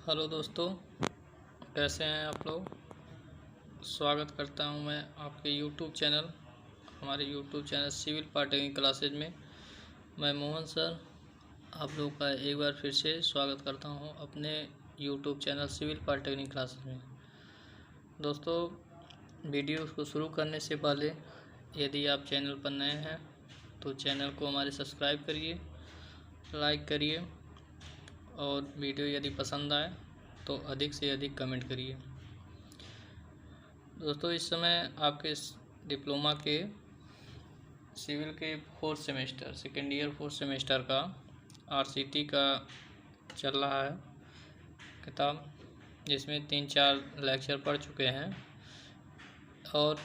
Hello दोस्तों, कैसे हैं आप लोग। स्वागत करता हूं मैं आपके हमारे YouTube channel civil polytechnic classes में। मैं मोहन सर आप लोग का एक बार फिर से स्वागत करता हूं अपने YouTube channel civil polytechnic classes में। दोस्तों, वीडियो को शुरू करने से पहले यदि आप चैनल पर नए हैं तो चैनल को हमारे सब्सक्राइब करिए, लाइक करिए और वीडियो यदि पसंद आए तो अधिक से अधिक कमेंट करिए। दोस्तों, इस समय आपके डिप्लोमा के सिविल के सेकेंड ईयर फोर्थ सेमेस्टर का आरसीटी का चल रहा है किताब, जिसमें 3-4 लेक्चर पढ़ चुके हैं और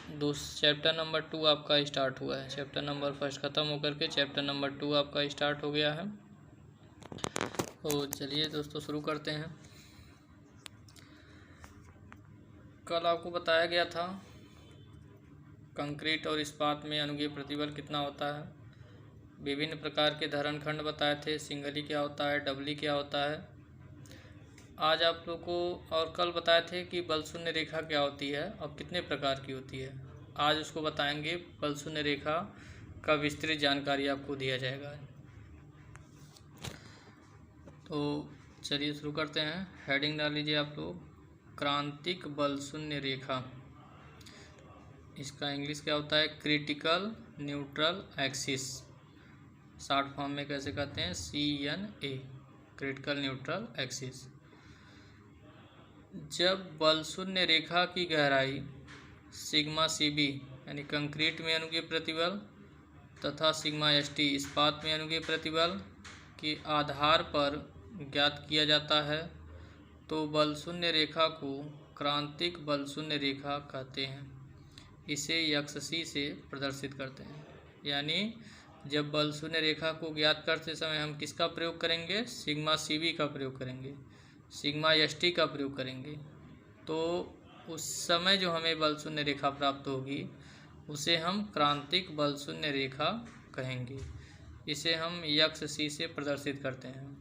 चैप्टर नंबर 2 आपका स्टार्ट हुआ है। चैप्टर नंबर 1 ख़त्म होकर के चैप्टर नंबर 2 आपका स्टार्ट हो गया है। तो चलिए दोस्तों शुरू करते हैं। कल आपको बताया गया था कंक्रीट और इस्पात में अनुगीय प्रतिबल कितना होता है। विभिन्न प्रकार के धरणखंड बताए थे, सिंगली क्या होता है, डबली क्या होता है। आज आप लोग को और कल बताए थे कि बल शून्य रेखा क्या होती है और कितने प्रकार की होती है। आज उसको बताएंगे। बल शून्य रेखा का विस्तृत जानकारी आपको दिया जाएगा। तो चलिए शुरू करते हैं। हेडिंग डाल लीजिए आप लोग, क्रांतिक बल शून्य रेखा। इसका इंग्लिश क्या होता है, critical neutral axis. Short form में कैसे कहते हैं, CNA, क्रिटिकल न्यूट्रल एक्सिस। जब बल शून्य रेखा की गहराई सिग्मा CB यानी कंक्रीट में अनुगीय प्रतिबल तथा सिग्मा ST इस्पात में अनुगीय प्रतिबल के आधार पर ज्ञात किया जाता है तो बल शून्य रेखा को क्रांतिक बल शून्य रेखा कहते हैं। इसे XC से प्रदर्शित करते हैं। यानी जब बल शून्य रेखा को ज्ञात करते समय हम किसका प्रयोग करेंगे, सिग्मा CB का प्रयोग करेंगे, सिग्मा ST का प्रयोग करेंगे। तो उस समय जो हमें बल शून्य रेखा प्राप्त होगी उसे हम क्रांतिक बल शून्य रेखा कहेंगे। इसे हम XC से प्रदर्शित करते हैं।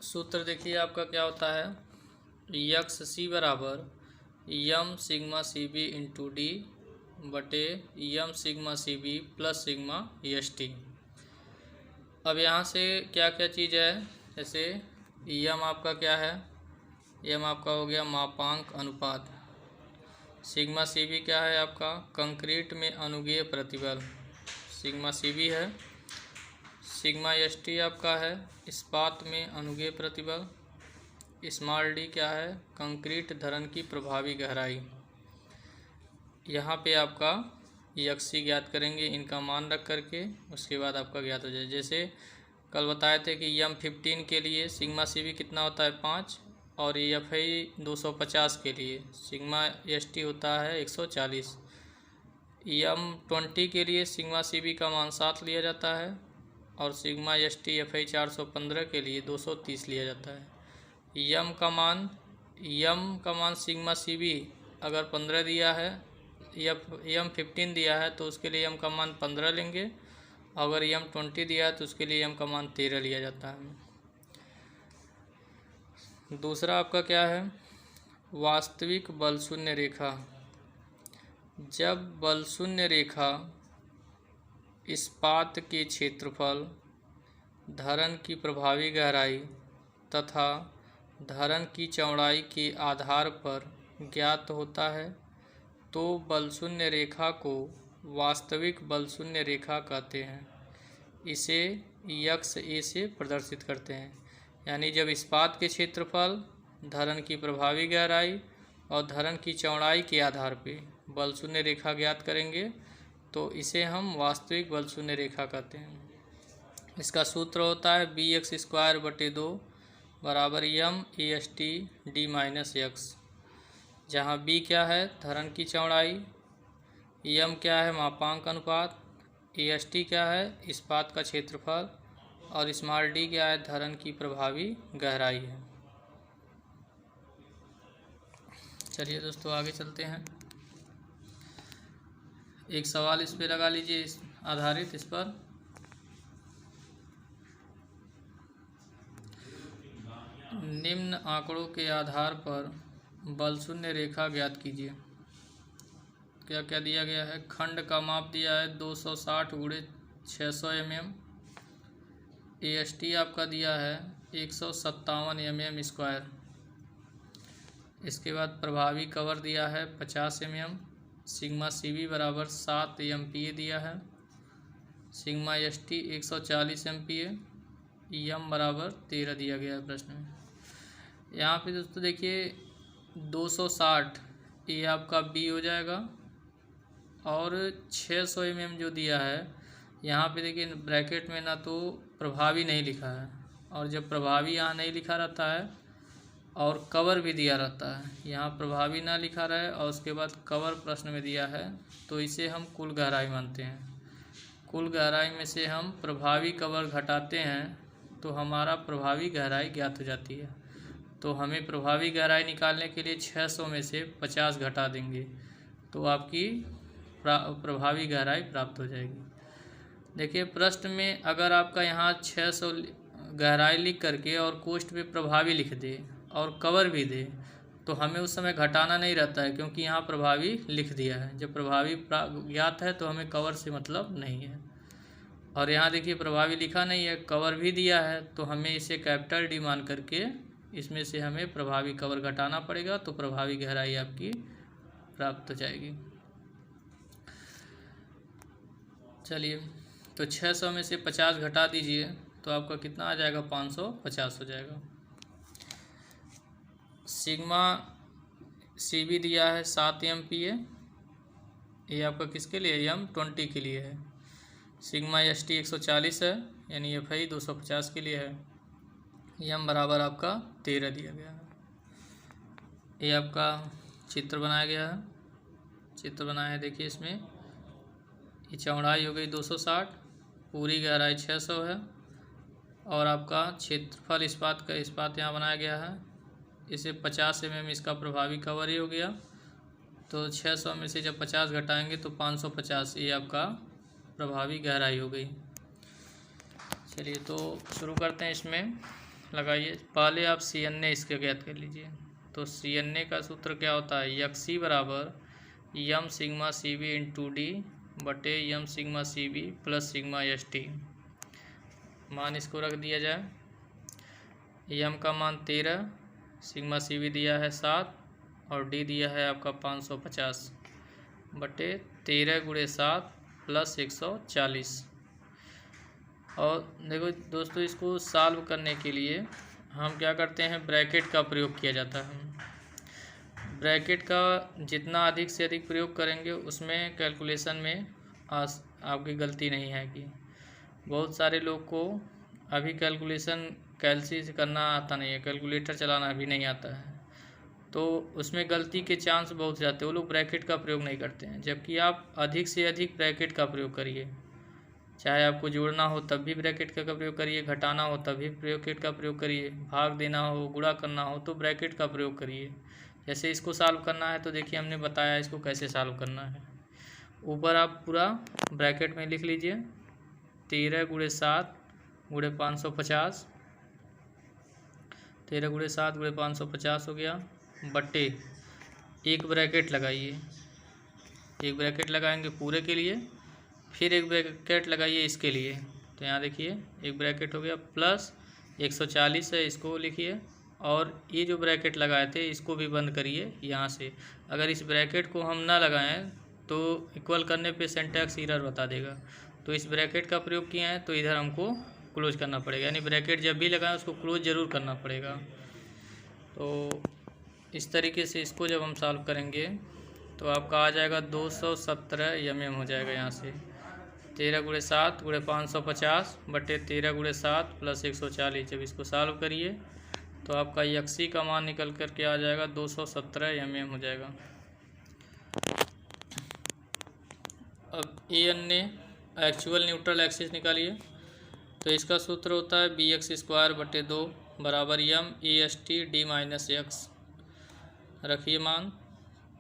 सूत्र देखिए आपका क्या होता है, XC बराबर यम सिग्मा CB इंटू D बटे यम sigma CB plus sigma ST। अब यहाँ से क्या क्या चीज़ है, जैसे यम आपका क्या है, यम आपका हो गया मापांक अनुपात। सिग्मा CB क्या है आपका, कंक्रीट में अनुगीय प्रतिबल, सिग्मा CB है। सिग्मा ST आपका है इस्पात में अनुगीय प्रतिबल। स्मॉल d क्या है, कंक्रीट धरण की प्रभावी गहराई। यहाँ पे आपका XC ज्ञात करेंगे, इनका मान रख करके उसके बाद आपका ज्ञात हो जाए। जैसे कल बताए थे कि M15 के लिए सिग्मा CB कितना होता है 5 और FI 250 के लिए सिग्मा ST होता है 140। M20 के लिए सिग्मा CB का मान 7 लिया जाता है और सिग्मा ST FI 415 के लिए 230 लिया जाता है। यम का मान सिग्मा CB अगर 15 दिया है, M15 दिया है तो उसके लिए यम का मान 15 लेंगे। अगर M20 दिया है तो उसके लिए यम का मान 13 लिया जाता है। दूसरा आपका क्या है, वास्तविक बल शून्य रेखा। जब बल शून्य रेखा इस्पात के क्षेत्रफल, धरण की प्रभावी गहराई तथा धरण की चौड़ाई के आधार पर ज्ञात होता है तो बल शून्य रेखा को वास्तविक बल शून्य रेखा कहते हैं। इसे XA से प्रदर्शित करते हैं। यानी जब इस्पात के क्षेत्रफल, धरण की प्रभावी गहराई और धरण की चौड़ाई के आधार पर बल शून्य रेखा ज्ञात करेंगे तो इसे हम वास्तविक बल शून्य रेखा कहते हैं। इसका सूत्र होता है BX² बटे 2 बराबर यम AST D माइनस x, जहाँ B क्या है धरण की चौड़ाई, यम क्या है मापांक अनुपात, AST क्या है इस्पात का क्षेत्रफल और स्मॉल d क्या है धरण की प्रभावी गहराई है। चलिए दोस्तों आगे चलते हैं। एक सवाल इस पे लगा लीजिए, इस आधारित इस पर निम्न आंकड़ों के आधार पर बल शून्य रेखा ज्ञात कीजिए। क्या क्या दिया गया है? खंड का माप दिया है 260 × 600 mm। AST आपका दिया है 157 mm²। इसके बाद प्रभावी कवर दिया है 50 mm। सिग्मा CV बराबर 7 MPa दिया है। Sigma ST 140 MPa। यम बराबर 13 दिया गया है प्रश्न में। यहाँ पे दोस्तों देखिए 260 ये आपका B हो जाएगा और 600 mm जो दिया है यहाँ पे देखिए ब्रैकेट में ना तो प्रभावी नहीं लिखा है, और जब प्रभावी यहाँ नहीं लिखा रहता है और कवर भी दिया रहता है, यहाँ प्रभावी ना लिखा रहे और उसके बाद कवर प्रश्न में दिया है, तो इसे हम कुल गहराई मानते हैं। कुल गहराई में से हम प्रभावी कवर घटाते हैं तो हमारा प्रभावी गहराई ज्ञात हो जाती है। तो हमें प्रभावी गहराई निकालने के लिए 600 में से 50 घटा देंगे तो आपकी प्रभावी गहराई प्राप्त हो जाएगी। देखिए प्रश्न में अगर आपका यहाँ 600 गहराई लिख करके और कोष्ठ में प्रभावी लिख दे और कवर भी दे तो हमें उस समय घटाना नहीं रहता है, क्योंकि यहाँ प्रभावी लिख दिया है। जब प्रभावी ज्ञात है तो हमें कवर से मतलब नहीं है। और यहाँ देखिए प्रभावी लिखा नहीं है, कवर भी दिया है, तो हमें इसे कैपिटल D मान करके इसमें से हमें प्रभावी कवर घटाना पड़ेगा, तो प्रभावी गहराई आपकी प्राप्त हो जाएगी। चलिए तो 600 में से 50 घटा दीजिए तो आपका कितना आ जाएगा? 550 हो जाएगा। सिग्मा CV दिया है 7 MPa। ये आपका किसके लिए? M20 के लिए है। सिग्मा ST 140 है, यानी FI 250 के लिए है। यम बराबर आपका 13 दिया गया है। ये आपका चित्र बनाया गया है। चित्र बनाया है, देखिए इसमें ये चौड़ाई हो गई 260, पूरी गहराई 600 है, और आपका क्षेत्रफल इस्पात यहाँ बनाया गया है। इसे 50 mm इसका प्रभावी कवर ही हो गया। तो 600 में से जब 50 घटाएंगे तो 550, ये आपका प्रभावी गहराई हो गई। चलिए तो शुरू करते हैं। इसमें लगाइए, पहले आप CNA इसके ज्ञात कर लीजिए। तो CNA का सूत्र क्या होता है? यक्सी बराबर यम सिग्मा CV × D बटे यम sigma CV plus sigma ST। मान इसको रख दिया जाए। यम का मान 13, सिग्मा CV दिया है 7 और D दिया है आपका 550 बटे 13 × 7 प्लस 140। और देखो दोस्तों, इसको सॉल्व करने के लिए हम क्या करते हैं? ब्रैकेट का प्रयोग किया जाता है। ब्रैकेट का जितना अधिक से अधिक प्रयोग करेंगे उसमें कैलकुलेशन में आपकी गलती नहीं आएगी। बहुत सारे लोग को अभी कैलकुलेशन कैलसी से करना आता नहीं है, कैलकुलेटर चलाना भी नहीं आता है, तो उसमें गलती के चांस बहुत जाते हैं। वो लोग ब्रैकेट का प्रयोग नहीं करते हैं, जबकि आप अधिक से अधिक ब्रैकेट का प्रयोग करिए। चाहे आपको जोड़ना हो तब भी ब्रैकेट का प्रयोग करिए, घटाना हो तब भी ब्रैकेट का प्रयोग करिए, भाग देना हो, गुणा करना हो तो ब्रैकेट का प्रयोग करिए। जैसे इसको सॉल्व करना है तो देखिए हमने बताया इसको कैसे सॉल्व करना है। ऊपर आप पूरा ब्रैकेट में लिख लीजिए 13 × 7 × 550, 13 × 7 × 550 हो गया, बट्टे एक ब्रैकेट लगाइए। एक ब्रैकेट लगाएंगे पूरे के लिए, फिर एक ब्रैकेट लगाइए इसके लिए। तो यहाँ देखिए एक ब्रैकेट हो गया, प्लस 140 है इसको लिखिए, और ये जो ब्रैकेट लगाए थे इसको भी बंद करिए यहाँ से। अगर इस ब्रैकेट को हम ना लगाएं तो इक्वल करने पे सिंटैक्स एरर बता देगा। तो इस ब्रैकेट का प्रयोग किया है तो इधर हमको क्लोज करना पड़ेगा, यानी ब्रैकेट जब भी लगाएं उसको क्लोज ज़रूर करना पड़ेगा। तो इस तरीके से इसको जब हम सॉल्व करेंगे तो आपका आ जाएगा 217 mm हो जाएगा। यहाँ से 13 × 7 × 550 बटे 13 × 7 प्लस 140। जब इसको सॉल्व करिए तो आपका यक्सी का मान निकल कर के आ जाएगा 217 mm हो जाएगा। अब ANA एक्चुअल न्यूट्रल एक्सिस निकालिए। तो इसका सूत्र होता है BX² बटे 2 बराबर यम AST D माइनस x। रखिए मान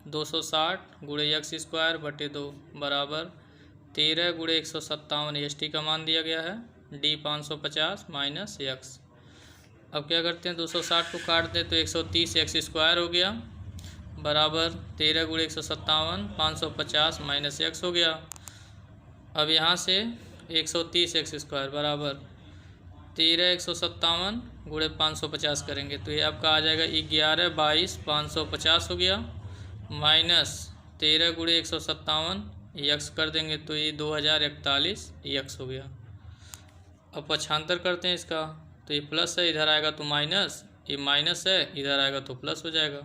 260 × x² बटे 2 बराबर 13 × 157 ST का मान दिया गया है, D 550 माइनस x। अब क्या करते हैं, 260 को काट दें तो 130 एक्स स्क्वायर हो गया बराबर 13 गुणे 157 550 माइनस एक्स हो गया। अब यहाँ से 130 एक्स स्क्वायर बराबर 13 157 गुणे 550 करेंगे तो ये आपका आ जाएगा 11 22 550 हो गया माइनस 13 गुणे 157 यक्स कर देंगे तो ये 2041 यक्स हो गया। अब पक्षांतर करते हैं इसका तो ये प्लस है, इधर आएगा तो माइनस, ये माइनस है, इधर आएगा तो प्लस हो जाएगा।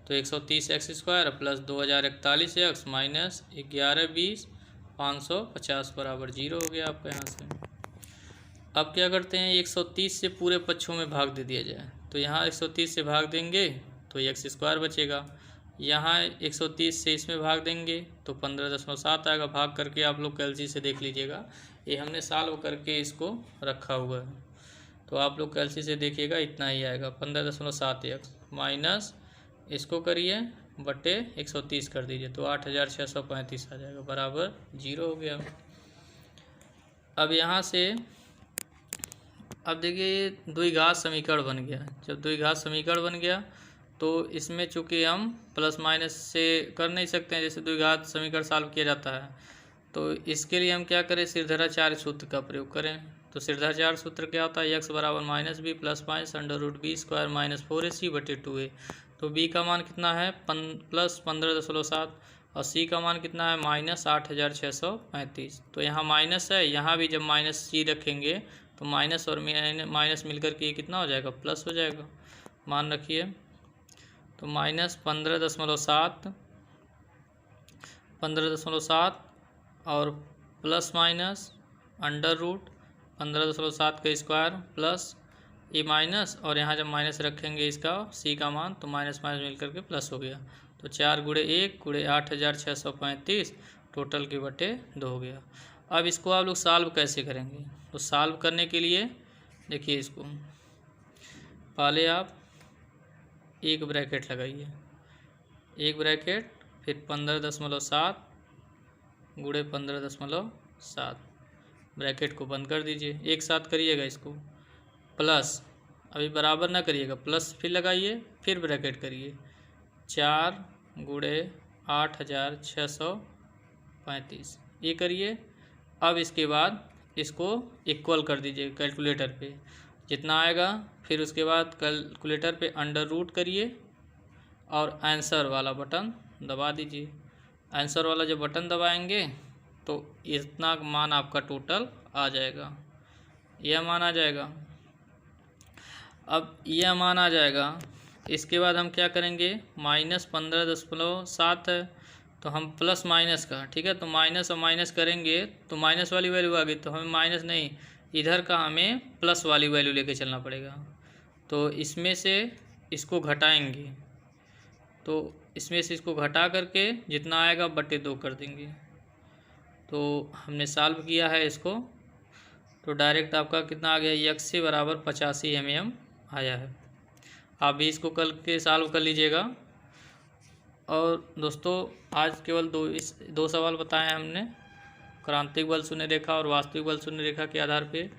तो 130 x square plus 2041 x minus 11 20 550 बराबर 0 हो गया आपका यहाँ से। अब क्या करते हैं, 130 से पूरे पक्षों में भाग दे दिया जाए तो यहाँ 130 से भाग देंगे तो एक्स स्क्वायर बचेगा, यहाँ 130 से इसमें भाग देंगे तो 15.7 आएगा। भाग करके आप लोग कैलसी से देख लीजिएगा, ये हमने सॉल्व करके इसको रखा हुआ है तो आप लोग कैलसी से देखिएगा इतना ही आएगा 15.7 एक्स माइनस इसको करिए बटे 130 कर दीजिए तो 8635 आ जाएगा बराबर 0 हो गया। अब यहाँ से अब देखिए द्विघात समीकरण बन गया। जब द्विघात समीकरण बन गया तो इसमें चूँकि हम प्लस माइनस से कर नहीं सकते हैं जैसे द्विघात समीकरण सॉल्व किया जाता है, तो इसके लिए हम क्या करें, सिरधराचार्य सूत्र का प्रयोग करें। तो सिरधराचार्य सूत्र क्या होता है, एक्स बराबर minus b plus minus under root b square minus 4ac बटे 2a। तो b का मान कितना है प्लस 15.7 और c का मान कितना है माइनस 8635। तो यहाँ माइनस है, यहाँ भी जब माइनस c रखेंगे तो माइनस और माइनस मिलकर के कितना हो जाएगा, प्लस हो जाएगा। मान रखिए तो माइनस 15.7 और प्लस माइनस अंडर रूट 15.7 का स्क्वायर प्लस ये माइनस और यहाँ जब माइनस रखेंगे इसका सी का मान तो माइनस माइनस मिलकर के प्लस हो गया। तो 4 गुणे 1 गुणे 8635 टोटल के बटे 2 हो गया। अब इसको आप लोग सॉल्व कैसे करेंगे, तो सॉल्व करने के लिए देखिए इसको पहले आप एक ब्रैकेट लगाइए, एक ब्रैकेट फिर 15.7 गुणे 15.7 ब्रैकेट को बंद कर दीजिए, एक साथ करिएगा इसको प्लस, अभी बराबर ना करिएगा, प्लस फिर लगाइए फिर ब्रैकेट करिए 4 गुणे 8635 ये करिए। अब इसके बाद इसको इक्वल कर दीजिए कैलकुलेटर पे जितना आएगा, फिर उसके बाद कैलकुलेटर पे अंडर रूट करिए और आंसर वाला बटन दबा दीजिए। आंसर वाला जब बटन दबाएंगे तो इतना मान आपका टोटल आ जाएगा, यह मान आ जाएगा। अब यह मान आ जाएगा, इसके बाद हम क्या करेंगे, माइनस 15.7 है तो हम प्लस माइनस का, ठीक है, तो माइनस और माइनस करेंगे तो माइनस वाली वैल्यू आ गई तो हमें माइनस नहीं, इधर का हमें प्लस वाली वैल्यू लेके चलना पड़ेगा। तो इसमें से इसको घटाएंगे तो इसमें से इसको घटा करके जितना आएगा बटे 2 कर देंगे। तो हमने सॉल्व किया है इसको तो डायरेक्ट आपका कितना आ गया, x से बराबर 85 mm आया है। आप भी इसको कल के सॉल्व कर लीजिएगा। और दोस्तों आज केवल दो सवाल बताए हैं हमने, क्रांतिक बल शून्य रेखा और वास्तविक बल शून्य रेखा के आधार पे।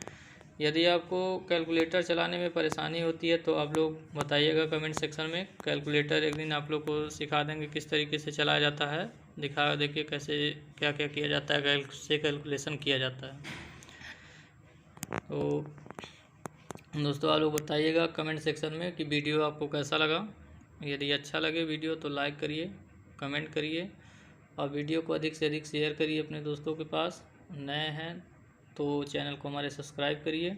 यदि आपको कैलकुलेटर चलाने में परेशानी होती है तो आप लोग बताइएगा कमेंट सेक्शन में। कैलकुलेटर एक दिन आप लोग को सिखा देंगे किस तरीके से चलाया जाता है, देखिए कैसे क्या क्या किया जाता है, कैसे कैलकुलेशन किया जाता है। तो दोस्तों आप लोग बताइएगा कमेंट सेक्शन में कि वीडियो आपको कैसा लगा। यदि अच्छा लगे वीडियो तो लाइक करिए, कमेंट करिए और वीडियो को अधिक से अधिक शेयर करिए अपने दोस्तों के पास। नए हैं तो चैनल को हमारे सब्सक्राइब करिए,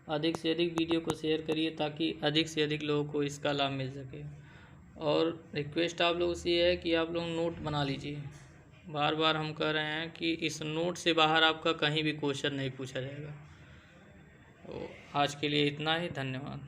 अधिक से अधिक वीडियो को शेयर करिए ताकि अधिक से अधिक लोगों को इसका लाभ मिल सके। और रिक्वेस्ट आप लोगों से ये है कि आप लोग नोट बना लीजिए। बार बार हम कह रहे हैं कि इस नोट से बाहर आपका कहीं भी क्वेश्चन नहीं पूछा जाएगा। तो आज के लिए इतना ही, धन्यवाद।